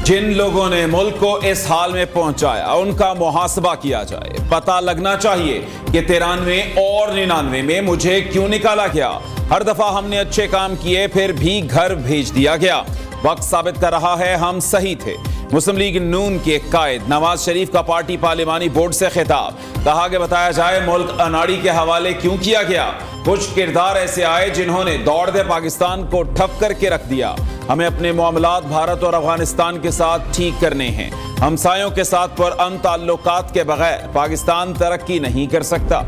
जिन लोगों ने मुल्क को इस हाल में पहुंचाया उनका मुहासबा किया जाए। पता लगना चाहिए कि 93 और 99 में मुझे क्यों निकाला गया। हर दफा हमने अच्छे काम किए फिर भी घर भेज दिया गया। वक्त साबित कर रहा है हम सही थे। मुस्लिम लीग नून के कायद नवाज शरीफ का पार्टी पार्लिमानी बोर्ड से खिताब। कहा कि बताया जाए मुल्क अनाड़ी के हवाले क्यों किया गया। कुछ किरदार ऐसे आए जिन्होंने दौड़ते पाकिस्तान को ठप करके रख दिया। हमें अपने मामलात भारत और अफगानिस्तान के साथ ठीक करने हैं। हमसायों के साथ पुरअमन ताल्लुकात के बगैर पाकिस्तान तरक्की नहीं कर सकता।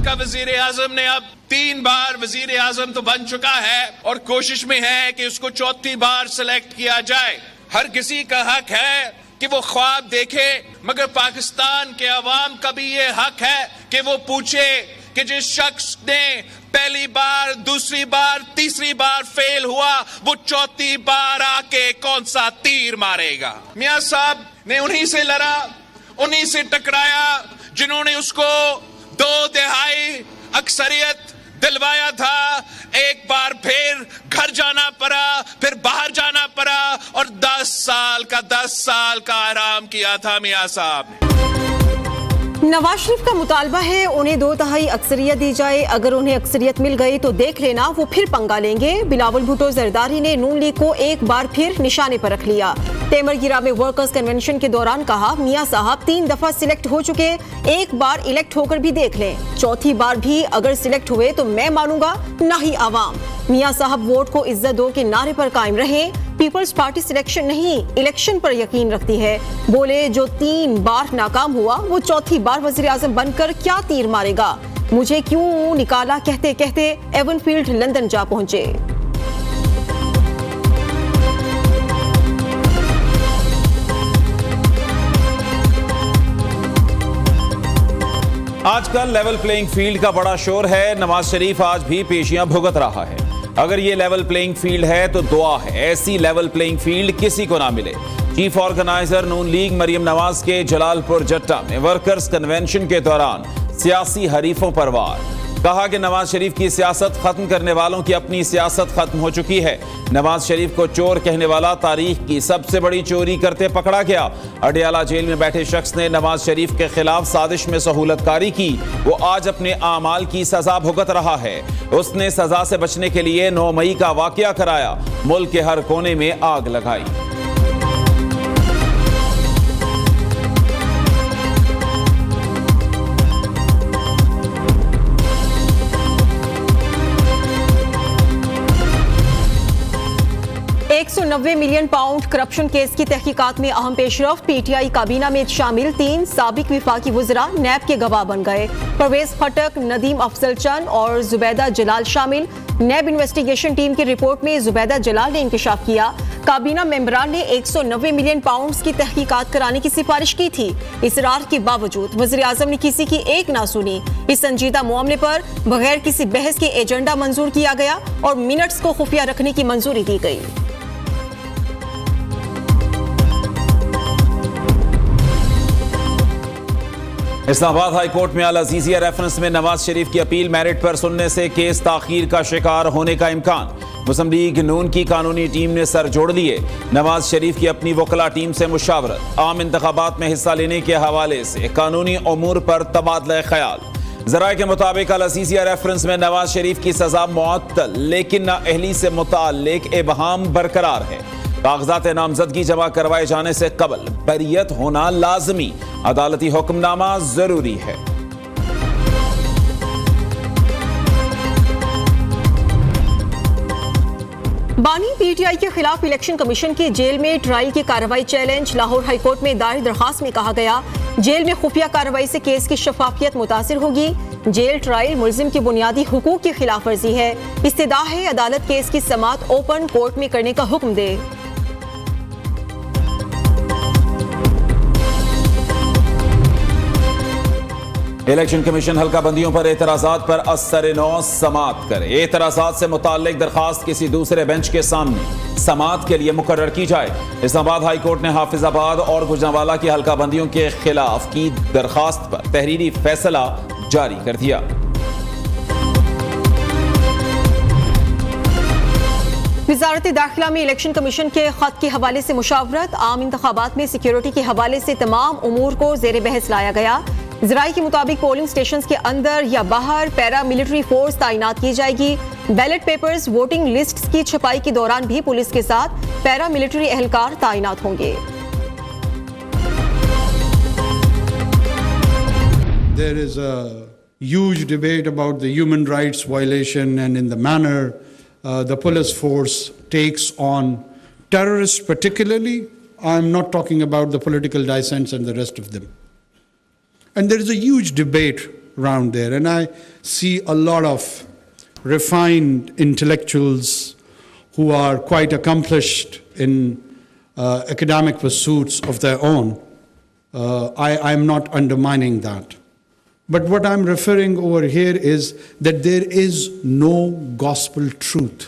का वजीर आजम ने अब 3 बार वजीर आजम तो बन चुका है और कोशिश में है कि उसको 4थी बार सिलेक्ट किया जाए। हर किसी का हक है कि वो ख्वाब देखे, मगर पाकिस्तान के अवाम का भी ये हक है कि वो पूछे कि जिस शख्स ने पहली बार, दूसरी बार, तीसरी बार फेल हुआ, वो 4थी बार आके कौन सा तीर मारेगा। मियां साहब ने उन्हीं से लड़ा, उन्हीं से टकराया जिन्होंने उसको 2 तिहाई अक्सरियत दिलवाया था। एक बार फिर घर जाना पड़ा, फिर बाहर जाना पड़ा और 10 साल का आराम किया था मियां साहब ने। नवाज शरीफ का मुतालबा है उन्हें 2 तिहाई अक्सरियत दी जाए। अगर उन्हें अक्सरियत मिल गई तो देख लेना वो फिर पंगा लेंगे। बिलावल भुट्टो जरदारी ने नून लीग को एक बार फिर निशाने पर रख लिया। तेमरगिरा में वर्कर्स कन्वेंशन के दौरान कहा, मियां साहब 3 दफा सिलेक्ट हो चुके, एक बार इलेक्ट होकर भी देख लें। 4थी बार भी अगर सिलेक्ट हुए तो मैं मानूंगा, ना ही आवाम। मियां साहब वोट को इज्जत दो के नारे पर कायम रहे। पीपल्स पार्टी सिलेक्शन नहीं, इलेक्शन पर यकीन रखती है। बोले जो 3 बार नाकाम हुआ वो 4थी बार वजीर आजम बनकर क्या तीर मारेगा। मुझे क्यों निकाला कहते कहते एवनफील्ड लंदन जा पहुंचे। आजकल लेवल प्लेइंग फील्ड का बड़ा शोर है। नवाज शरीफ आज भी पेशियां भुगत रहा है। अगर ये लेवल प्लेइंग फील्ड है तो दुआ है ऐसी लेवल प्लेइंग फील्ड किसी को ना मिले। चीफ ऑर्गेनाइजर नून लीग मरियम नवाज के जलालपुर जट्टा में वर्कर्स कन्वेंशन के दौरान सियासी हरीफों पर वार। कहा कि नवाज शरीफ की सियासत खत्म करने वालों की अपनी सियासत खत्म हो चुकी है। नवाज शरीफ को चोर कहने वाला तारीख की सबसे बड़ी चोरी करते पकड़ा गया। अडियाला जेल में बैठे शख्स ने नवाज शरीफ के खिलाफ साजिश में सहूलतकारी की। वो आज अपने आमाल की सजा भुगत रहा है। उसने सजा से बचने के लिए 9 मई का वाकया कराया, मुल्क के हर कोने में आग लगाई। £190 मिलियन करप्शन केस की तहकीकात में अहम पेशरफ। पीटीआई काबीना में शामिल 3 साबिक विफाकी वुज़रा नैब के गवाह बन गए। परवेज खटक, नदीम अफजल चंद और जुबैदा जलाल शामिल। नैब इन्वेस्टिगेशन टीम की रिपोर्ट में जुबैदा जलाल ने इंकशाफ किया, काबीना मेंबरान ने £190 मिलियन की तहकीकात कराने की सिफारिश की थी। इसरार के बावजूद वज़ीर आज़म ने किसी की एक ना सुनी। इस संजीदा मामले पर बगैर किसी बहस के एजेंडा मंजूर किया गया और मिनट्स को खुफिया रखने की मंजूरी दी गई। इस्लामाबाद हाई कोर्ट में अल अजीजिया रेफरेंस में नवाज शरीफ की अपील मेरिट पर सुनने से केस ताखीर का शिकार होने का इम्कान। मुस्लिम लीग नून की कानूनी टीम ने सर जोड़ लिए। नवाज शरीफ की अपनी वकला टीम से मुशावरत। आम इंतखाबात में हिस्सा लेने के हवाले से कानूनी उमूर पर तबादला ख्याल। जराए के मुताबिक अल अजीजिया रेफरेंस में नवाज शरीफ की सजा मुअत्तल, लेकिन नाअहली से मुताल्लिक इबहाम बरकरार है। कागजात नामजदगी जमा करवाए जाने से कबल बरियत होना लाजमी। अदालती हुक्मनामा जरूरी है। बानी पीटीआई के खिलाफ इलेक्शन कमीशन की जेल में ट्रायल की कार्रवाई चैलेंज। लाहौर हाई कोर्ट में दायर दरखास्त में कहा गया, जेल में खुफिया कार्रवाई से केस की शफाफियत मुतासिर होगी। जेल ट्रायल मुल्जिम की बुनियादी हुकूक की खिलाफ वर्जी है। इस्तिदा है अदालत केस की समाअत ओपन कोर्ट में करने का हुक्म दे। इलेक्शन कमीशन हल्का बंदियों पर एतराजात पर असर-ए-नौ समाअत करे। एतराजात से मुताल्लिक दरखास्त किसी दूसरे बेंच के सामने समाअत के लिए मुकर्रर की जाए। इस्लामाबाद हाई कोर्ट ने हाफिजाबाद और गुजरांवाला की हल्का बंदियों के खिलाफ की दरखास्त पर तहरीरी फैसला जारी कर दिया। वजारत दाखिला में इलेक्शन कमीशन के खत के हवाले से मुशावरत। आम इंतखाबात में सिक्योरिटी के हवाले से तमाम उमूर को जेर बहस लाया गया। जराये के मुताबिक पोलिंग स्टेशन के अंदर या बाहर पैरा मिलिट्री फोर्स तैनात की जाएगी। बैलेट पेपर्स, वोटिंग लिस्ट की छपाई के दौरान भी पुलिस के साथ पैरा मिलिट्री एहलकार तैनात होंगे। There is a huge debate about the human rights violation and in the manner the police force takes on terrorists particularly. I'm not talking about the political dissents and the rest of them. And there is a huge debate around there, and I see a lot of refined intellectuals who are quite accomplished in academic pursuits of their own. I'm not undermining that. But what I'm referring over here is that there is no gospel truth.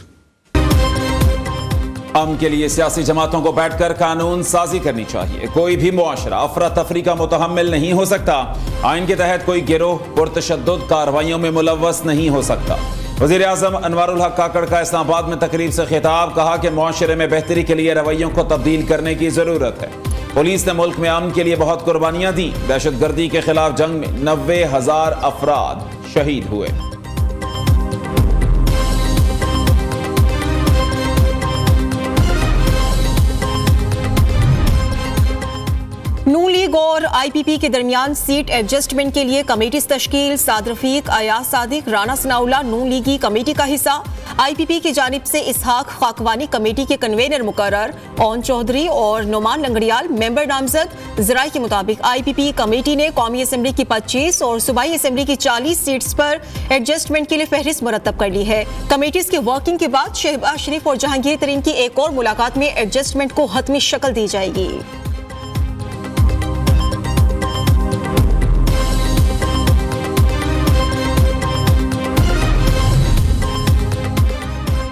अमन के लिए सियासी जमातों को बैठकर कानून साजी करनी चाहिए। कोई भी मुआशरा अफरा तफरी का मुतहम्मिल नहीं हो सकता। आइन के तहत कोई गिरोह पुरतशद्दुद कार्रवाइयों में मुलव्वस नहीं हो सकता। वज़ीर आज़म अनवारुल हक काकड़ का इस्लामाबाद में तकरीब से खिताब, कहा कि मुआशरे में बेहतरी के लिए रवैयों को तब्दील करने की जरूरत है। पुलिस ने मुल्क में अमन के लिए बहुत कुर्बानियां दी। दहशतगर्दी के खिलाफ जंग में 90,000 अफराद शहीद हुए। नून लीग और आईपीपी के दरमियान सीट एडजस्टमेंट के लिए कमेटी तश्कील। साद रफीक, अयाज सादिक, राना सनाउल्लाह नून लीगी कमेटी का हिस्सा। आईपीपी की जानिब से इसहाक खाकवानी कमेटी के कन्वेनर मुकर्रर। ओन चौधरी और नोमान लंगड़ियाल मेंबर नामजद। जराये के मुताबिक आईपीपी कमेटी ने कौमी असम्बली की 25 और सूबाई असम्बली की 40 सीट्स पर एडजस्टमेंट के लिए फहरिस्त मुरतब कर ली है। कमेटीज के वर्किंग के बाद शहबाज शरीफ और जहांगीर तरीन की एक और मुलाकात में एडजस्टमेंट को हतमी शक्ल दी जाएगी।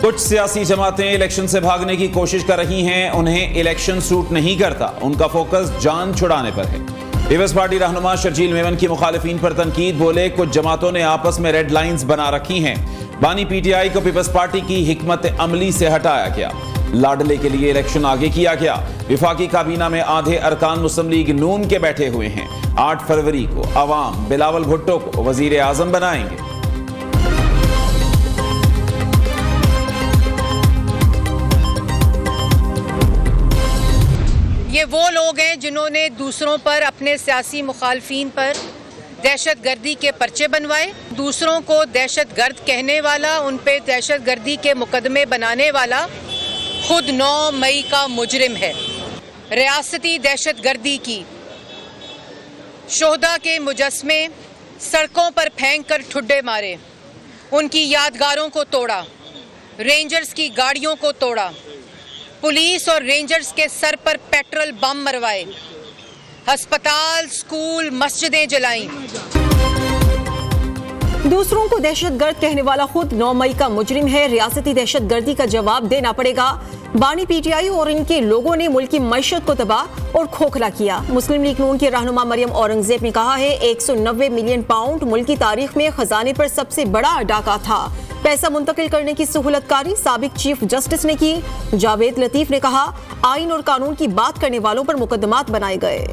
कुछ सियासी जमातें इलेक्शन से भागने की कोशिश कर रही हैं। उन्हें इलेक्शन सूट नहीं करता, उनका फोकस जान छुड़ाने पर है। पीपल्स पार्टी रहनुमा शर्जील मेमन की मुखालिफिन पर तनकीद, बोले कुछ जमातों ने आपस में रेड लाइंस बना रखी हैं। बानी पीटीआई को पीपल्स पार्टी की हिकमत अमली से हटाया गया। लाडले के लिए इलेक्शन आगे किया गया। विफाकी काबीना में आधे अरकान मुस्लिम लीग नून के बैठे हुए हैं। 8 फरवरी को अवाम बिलावल भुट्टो को वजीर आजम बनाएंगे। ये वो लोग हैं जिन्होंने दूसरों पर, अपने सियासी मुखालफीन पर दहशतगर्दी के पर्चे बनवाए, दूसरों को दहशतगर्द कहने वाला, उन पे दहशतगर्दी के मुकदमे बनाने वाला खुद 9 मई का मुजरिम है। रियासती दहशतगर्दी की शोहदा के मुजस्मे सड़कों पर फेंक कर ठुड्डे मारे, उनकी यादगारों को तोड़ा, रेंजर्स की गाड़ियों को तोड़ा, पुलिस और रेंजर्स के सर पर पेट्रोल बम मरवाए, अस्पताल, स्कूल, मस्जिदें जलाईं। दूसरों को दहशतगर्द कहने वाला खुद 9 मई का मुजरिम है। रियासती दहशतगर्दी का जवाब देना पड़ेगा। बानी पीटीआई और इनके लोगों ने मुल्क की मईशत को तबाह और खोखला किया। मुस्लिम लीग नून के रहनुमा मरियम औरंगजेब ने कहा है 190 मिलियन पाउंड मुल्क की तारीख में खजाने पर सबसे बड़ा डाका था। पैसा मुंतकिल करने की सहूलतकारी साबिक चीफ जस्टिस ने की। जावेद लतीफ ने कहा आइन और कानून की बात करने वालों पर मुकदमात बनाए गए।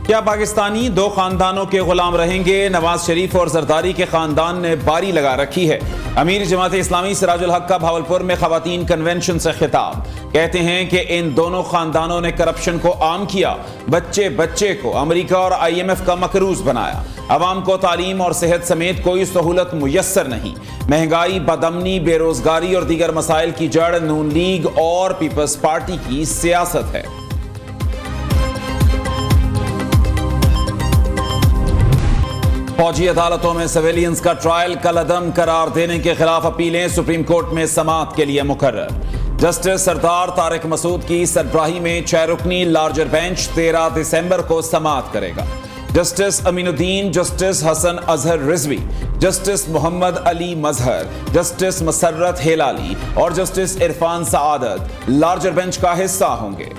क्या पाकिस्तानी 2 खानदानों के गुलाम रहेंगे? नवाज शरीफ और जरदारी के खानदान ने बारी लगा रखी है। अमीर जमात इस्लामी सिराजुल हक का भावलपुर में खवातीन कन्वेंशन से खिताब, कहते हैं कि इन दोनों खानदानों ने करप्शन को आम किया, बच्चे बच्चे को अमेरिका और IMF का मकरूज बनाया, अवाम को तालीम और सेहत समेत कोई सहूलत मुयस्सर नहीं। महंगाई, बदअमनी, बेरोजगारी और दीगर मसाइल की जड़ नून लीग और पीपल्स पार्टी की सियासत है। फौजी अदालतों में सिविलियंस का ट्रायल कलअदम करार देने के खिलाफ अपीलें सुप्रीम कोर्ट में समाअत के लिए मुकर्रर। जस्टिस सरदार तारिक मसूद की सरबराही में 6 रुकनी लार्जर बेंच 13 दिसंबर को समाअत करेगा। Justice Aminuddin, justice Hasan Azhar Rizvi, justice Mohammad Ali Mazhar, justice Musarrat Hilali और justice Irfan Saadat larger bench का हिस्सा होंगे।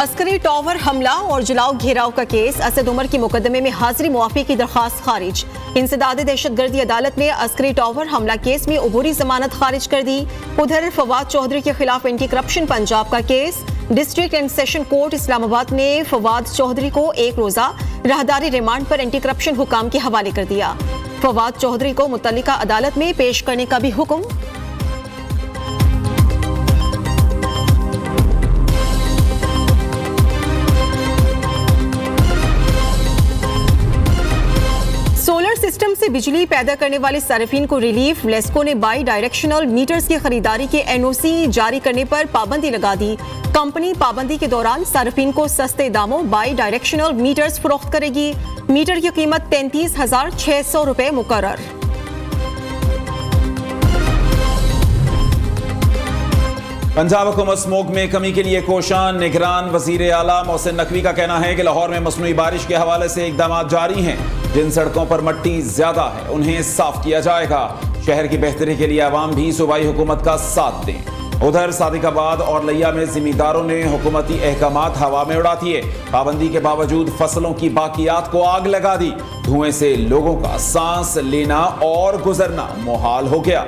अस्करी टावर हमला और जलाओ घेराव का केस, असद उमर की मुकदमे में हाजिरी मुआफी की दरखास्त खारिज। इंसदाद दहशतगर्दी अदालत ने अस्करी टावर हमला केस में उबूरी जमानत खारिज कर दी। उधर फवाद चौधरी के खिलाफ एंटी करप्शन पंजाब का case, district and session court Islamabad ने फवाद चौधरी को एक रोजा राहदारी रिमांड पर एंटी करप्शन हुकाम के हवाले कर दिया। फवाद चौधरी को मुतल्लिका अदालत में पेश करने का भी हुक्म। सोलर सिस्टम से बिजली पैदा करने वाले सार्फिन को रिलीफ। लेस्को ने बाई डायरेक्शनल मीटर्स की खरीदारी के एनओसी जारी करने पर पाबंदी लगा दी। कंपनी पाबंदी के दौरान सार्फिन को सस्ते दामों बाई डायरेक्शनल मीटर्स फरोख्त करेगी। मीटर की कीमत 33,600 रुपए मुकर्रर। पंजाब हुकूमत स्मोक में कमी के लिए कोशान। निगरान वजीर आला मोहसिन नकवी का कहना है कि लाहौर में मसनूई बारिश के हवाले से इकदाम जारी हैं। जिन सड़कों पर मट्टी ज्यादा है उन्हें साफ किया जाएगा। शहर की बेहतरी के लिए आवाम भी सूबाई हुकूमत का साथ दें। उधर सादिकाबाद और लिया में जिमींदारों ने हुकूमती अहकामात हवा में उड़ा दिए। पाबंदी के बावजूद फसलों की बाकियात को आग लगा दी। धुएं से लोगों का सांस लेना और गुजरना मुहाल हो गया।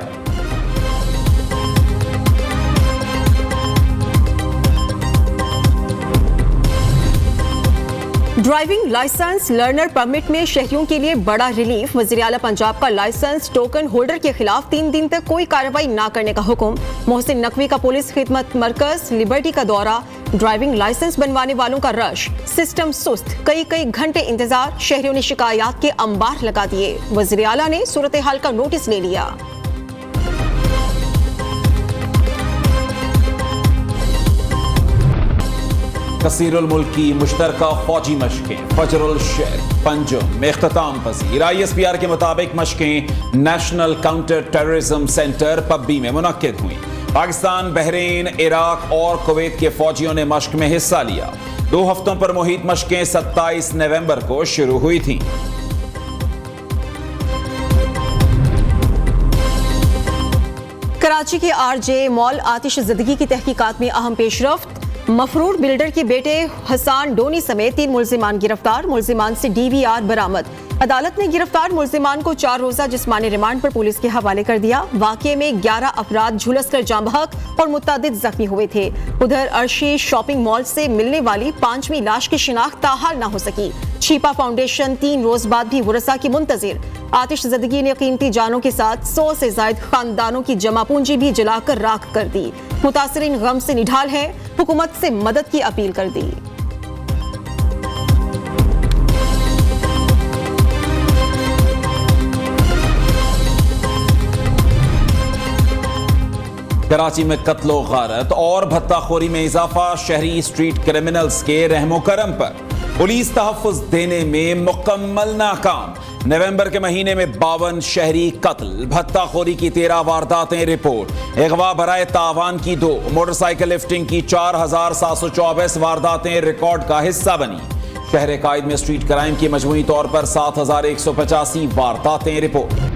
ड्राइविंग लाइसेंस लर्नर परमिट में शहरियों के लिए बड़ा रिलीफ। वज़ीर आला पंजाब का लाइसेंस टोकन होल्डर के खिलाफ 3 दिन तक कोई कार्रवाई न करने का हुक्म। मोहसिन नकवी का पुलिस खिदमत मरकज लिबर्टी का दौरा। ड्राइविंग लाइसेंस बनवाने वालों का रश, सिस्टम सुस्त, कई घंटे इंतजार। शहरियों ने शिकायत के अंबार लगा दिए। वज़ीर आला ने सूरत हाल का नोटिस ले लिया। कसीरुल मुल्क की मुश्तरका फौजी मशकें फजरुल शेर पंजुम में इख्तिताम पजीर। ISPR के मुताबिक मशकें नेशनल काउंटर टेररिज्म सेंटर पब्बी में मुनक्किद हुई। पाकिस्तान, बहरीन, इराक और कुवैत के फौजियों ने मशक में हिस्सा लिया। 2 हफ्तों पर मुहित मशकें 27 नवंबर को शुरू हुई थीं। कराची के RJ मॉल आतिशज़दगी की तहकीकात में अहम पेशरफ्त। मफरूर बिल्डर के बेटे हसान डोनी समेत 3 मुल्जिमान गिरफ्तार। मुल्जिमान से DVR बरामद। अदालत ने गिरफ्तार मुल्जिमान को 4 रोजा जिस्मानी रिमांड पर पुलिस के हवाले कर दिया। वाकये में 11 अफराद झुलस कर जाँ बहक और मुतअद्दिद जख्मी हुए थे। उधर अर्शी शॉपिंग मॉल से मिलने वाली 5वीं लाश की शिनाख्त ताहाल न हो सकी। छिपा फाउंडेशन 3 रोज बाद भी वरसा की मुंतजिर। आतिशज़दगी ने कीमती जानों के साथ 100 से ज्यादा खानदानों की जमा पूंजी भी जलाकर राख कर दी। मुतासरीन गम से निढाल है, हुकूमत से मदद की अपील कर दी। कराची में कत्लो गारत और भत्ताखोरी में इजाफा। शहरी स्ट्रीट क्रिमिनल्स के रहमो करम पर पुलिस तहफ़्फ़ुज़ देने में मुकम्मल नाकाम। नवंबर के महीने में 52 शहरी कत्ल, भत्ताखोरी की 13 वारदातें रिपोर्ट। अगवा बराए तावान की 2, मोटरसाइकिल लिफ्टिंग की 4724 वारदातें रिकॉर्ड का हिस्सा बनी। शहर कायद में स्ट्रीट क्राइम की मजमूई तौर पर 7185 वारदातें रिपोर्ट।